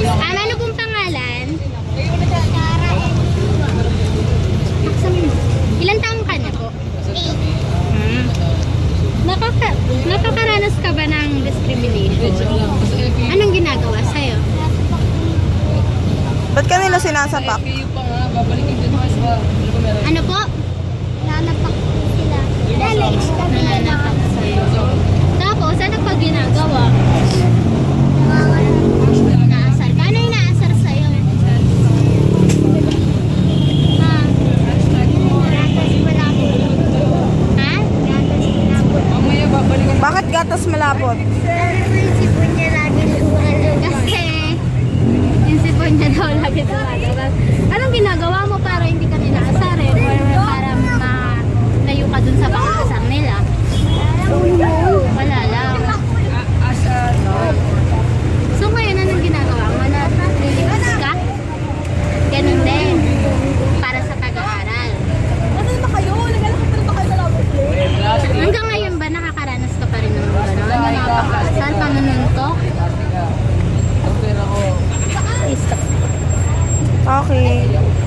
Ano pong pangalan? Ilan taong ka na po? 8. Nakakaranas ka ba ng discrimination? Anong ginagawa sa'yo? Ba't ka nila sinasapak? Ano po? Nanapak sila. Nanapak sa'yo. Tapos, ano pa ginagawa? Naasar ka? Ano yung naasar sa'yo? Ha? Ha? Bakit gatas malapot? Kasi, yung sipon niya daw lagi tumatabas. Anong ginagawa mo para hindi ka nila asarin? Or para malayo ka dun sa pang-asar nila? Wala lang. So ngayon, anong ginagawa mo? Nalilipas ka? Ganun din. Para sa pag-aaral. Hanggang ngayon ba nakakaranas ka pa rin ng gano'n? Yung napaka-asar, panununtok? Stop. Okay.